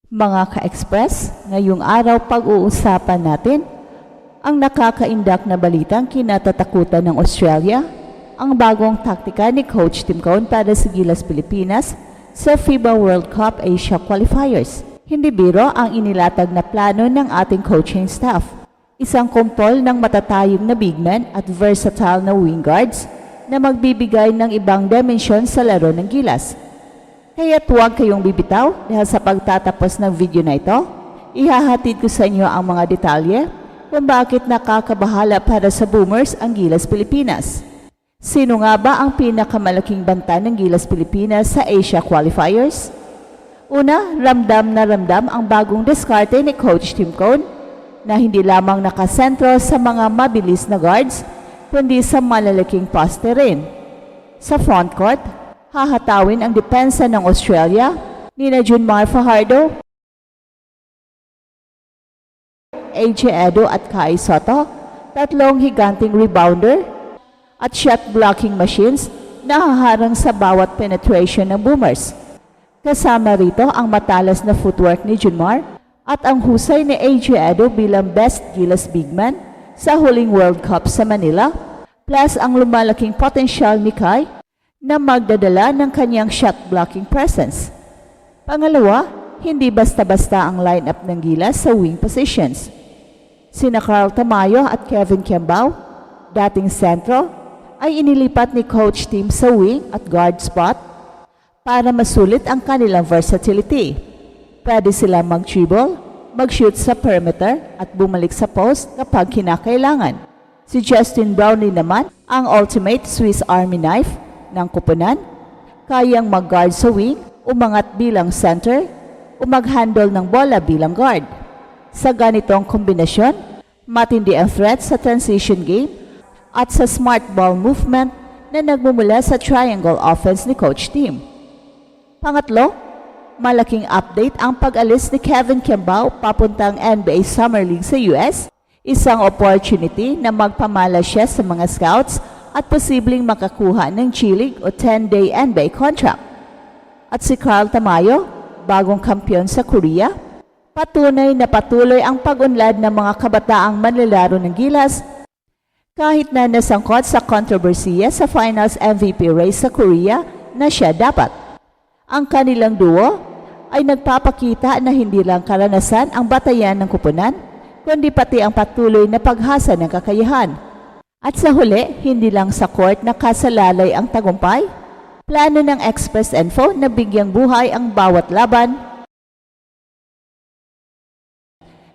Mga ka-express, ngayong araw pag-uusapan natin ang nakakaindak na balitang kinatatakutan ng Australia, ang bagong taktika ni Coach Tim Cohn para sa Gilas Pilipinas sa FIBA World Cup Asia Qualifiers. Hindi biro ang inilatag na plano ng ating coaching staff. Isang kumpol ng matatayong na bigman at versatile na wing guards na magbibigay ng ibang dimensyon sa laro ng Gilas. Kaya huwag kayong bibitaw dahil sa pagtatapos ng video na ito, ihahatid ko sa inyo ang mga detalye kung bakit nakakabahala para sa Boomers ang Gilas Pilipinas. Sino nga ba ang pinakamalaking banta ng Gilas Pilipinas sa Asia Qualifiers? Una, ramdam na ramdam ang bagong diskarte ni Coach Tim Cohn na hindi lamang nakasentro sa mga mabilis na guards, kundi sa malalaking poste rin. Sa frontcourt, hahatawin ang depensa ng Australia nina Junmar Fajardo, AJ Edo at Kai Sotto, tatlong higanting rebounder at shot blocking machines na haharang sa bawat penetration ng Boomers. Kasama rito ang matalas na footwork ni Junmar at ang husay ni AJ Edo bilang best Gilas bigman sa huling World Cup sa Manila, plus ang lumalaking potensyal ni Kai na magdadala ng kanyang shot blocking presence. Pangalawa, hindi basta-basta ang lineup ng Gilas sa wing positions. Sina Carl Tamayo at Kevin Kembao, dating sentro, ay inilipat ni Coach Tim sa wing at guard spot para masulit ang kanilang versatility. Pwede sila mag-dribble, mag-shoot sa perimeter at bumalik sa post kapag kinakailangan. Si Justin Brownlee naman, ang ultimate Swiss Army knife ng kupunan, kayang mag-guard sa wing, umangat bilang center, o mag-handle ng bola bilang guard. Sa ganitong kombinasyon, matindi ang threat sa transition game at sa smart ball movement na nagmumula sa triangle offense ni Coach Tim. Pangatlo, malaking update ang pag-alis ni Kevin Kembao papuntang NBA Summer League sa US, isang opportunity na magpamala siya sa mga scouts at posibleng makakuha ng G-League o 10-day NBA contract. At si Carl Tamayo, bagong kampiyon sa Korea, patunay na patuloy ang pag-unlad ng mga kabataang manlalaro ng Gilas kahit na nasangkot sa kontrobersiya sa finals MVP race sa Korea na siya dapat. Ang kanilang duo ay nagpapakita na hindi lang karanasan ang batayan ng kupunan, kundi pati ang patuloy na paghasa ng kakayahan. At sa huli, hindi lang sa court na kasalalay ang tagumpay, plano ng Express Info na bigyang buhay ang bawat laban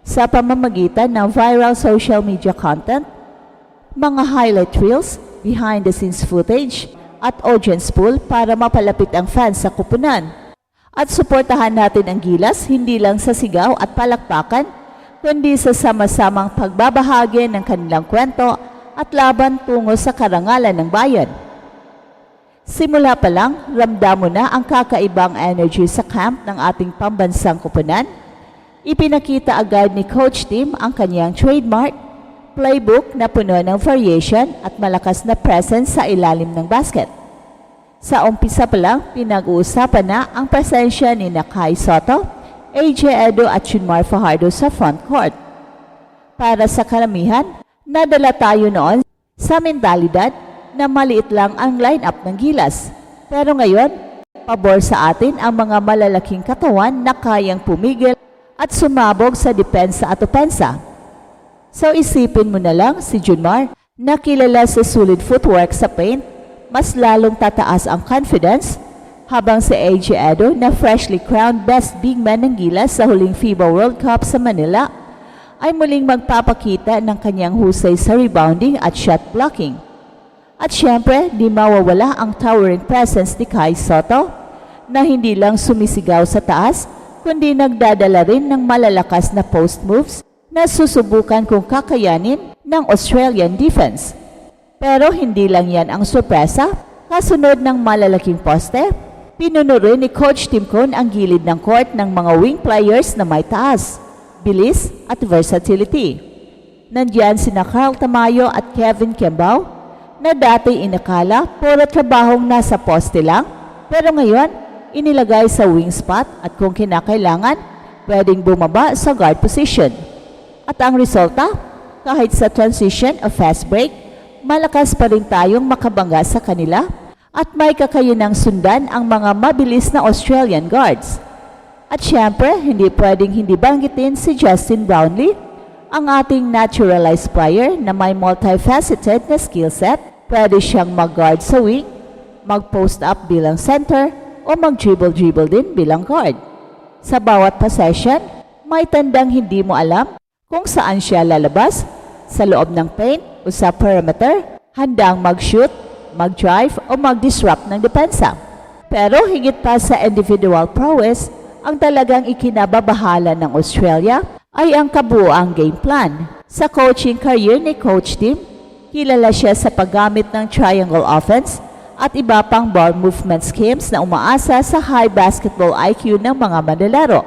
sa pamamagitan ng viral social media content, mga highlight reels, behind-the-scenes footage, at audience pool para mapalapit ang fans sa kupunan. At suportahan natin ang Gilas hindi lang sa sigaw at palakpakan, kundi sa sama-samang pagbabahagi ng kanilang kwento at laban tungo sa karangalan ng bayan. Simula pa lang, ramdam mo na ang kakaibang energy sa camp ng ating pambansang kupunan. Ipinakita agad ni Coach Tim ang kanyang trademark playbook na puno ng variation at malakas na presence sa ilalim ng basket. Sa umpisa pa lang, pinag-uusapan na ang presensya ni Kai Sotto, AJ Edo at Junmar Fajardo sa frontcourt. Para sa karamihan, nadala tayo noon sa mentalidad na maliit lang ang lineup ng Gilas. Pero ngayon, pabor sa atin ang mga malalaking katawan na kayang pumigil at sumabog sa depensa at opensa. So isipin mo na lang si Junmar na kilala sa solid footwork sa paint, mas lalong tataas ang confidence, habang si AJ Edo na freshly crowned best big man ng Gilas sa huling FIBA World Cup sa Manila ay muling magpapakita ng kanyang husay sa rebounding at shot blocking. At syempre, di mawawala ang towering presence ni Kai Sotto na hindi lang sumisigaw sa taas, kundi nagdadala rin ng malalakas na post moves na susubukan kung kakayanin ng Australian defense. Pero hindi lang yan ang sorpresa. Kasunod ng malalaking poste, pinuno rin ni Coach Tim Cohn ang gilid ng court ng mga wing players na may taas, bilis at versatility. Nandiyan sina Carl Tamayo at Kevin Kembao na dati inakala puro trabahong nasa poste lang, pero ngayon inilagay sa wing spot at kung kinakailangan, pwedeng bumaba sa guard position. At ang resulta, kahit sa transition o fast break, malakas pa rin tayong makabangga sa kanila at may kakayanang sundan ang mga mabilis na Australian guards. At syempre, hindi pwedeng hindi banggitin si Justin Brownlee, ang ating naturalized player na may multifaceted na skill set. Pwede siyang mag-guard sa wing, mag-post up bilang center, o mag-dribble-dribble din bilang guard. Sa bawat possession, may tandang hindi mo alam kung saan siya lalabas, sa loob ng paint o sa perimeter, handang mag-shoot, mag-drive o mag-disrupt ng depensa. Pero higit pa sa individual prowess, ang talagang ikinababahala ng Australia ay ang kabuuang game plan. Sa coaching career ni Coach Tim, kilala siya sa paggamit ng triangle offense at iba pang ball movement schemes na umaasa sa high basketball IQ ng mga manlalaro.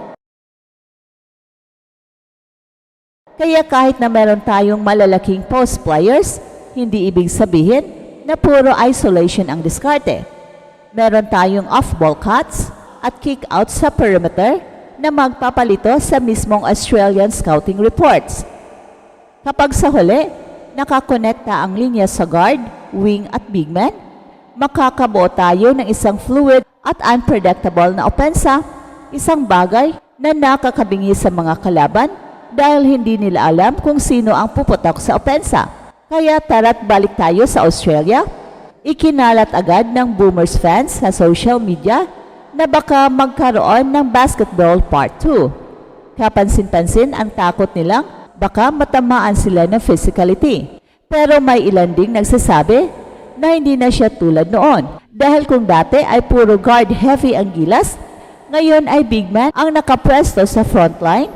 Kaya kahit na meron tayong malalaking post players, hindi ibig sabihin na puro isolation ang diskarte. Meron tayong off-ball cuts at kick-out sa perimeter na magpapalito sa mismong Australian scouting reports. Kapag sa huli, nakakonekta ang linya sa guard, wing at big man, makakabuo tayo ng isang fluid at unpredictable na opensa, isang bagay na nakakabingi sa mga kalaban dahil hindi nila alam kung sino ang puputok sa opensa. Kaya tara't balik tayo sa Australia. Ikinalat agad ng Boomers fans sa social media na baka magkaroon ng basketball part 2. Kapansin-pansin ang takot nilang baka matamaan sila ng physicality. Pero may ilan ding nagsasabi na hindi na siya tulad noon. Dahil kung dati ay puro guard heavy ang gilas, ngayon ay big man ang nakapwesto sa frontline.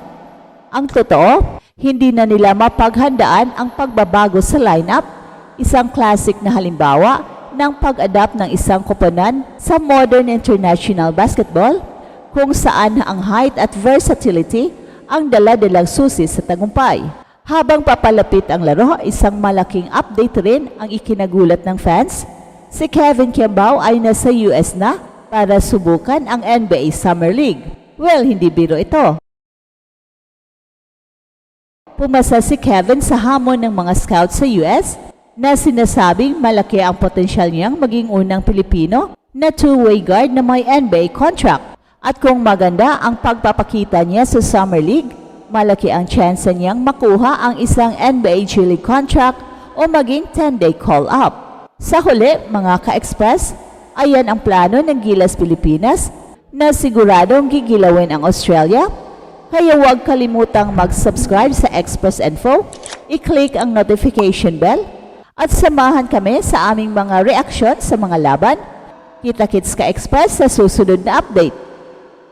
Ang totoo, hindi na nila mapaghandaan ang pagbabago sa lineup, isang classic na halimbawa ng pag-adapt ng isang koponan sa modern international basketball kung saan ang height at versatility ang dala-dalang susi sa tagumpay. Habang papalapit ang laro, isang malaking update rin ang ikinagulat ng fans. Si Kevin Kembao ay nasa US na para subukan ang NBA Summer League. Well, hindi biro ito. Pumasa si Kevin sa hamon ng mga scouts sa US na sinasabing malaki ang potensyal niyang maging unang Pilipino na two-way guard na may NBA contract. At kung maganda ang pagpapakita niya sa Summer League, malaki ang chance niyang makuha ang isang NBA G League contract o maging 10-day call-up. Sa huli, mga ka-express, ayan ang plano ng Gilas Pilipinas na siguradong gigilawin ang Australia. Kaya huwag kalimutang mag-subscribe sa Express Info, i-click ang notification bell, at samahan kami sa aming mga reaksyon sa mga laban. Kita-kits ka-express sa susunod na update.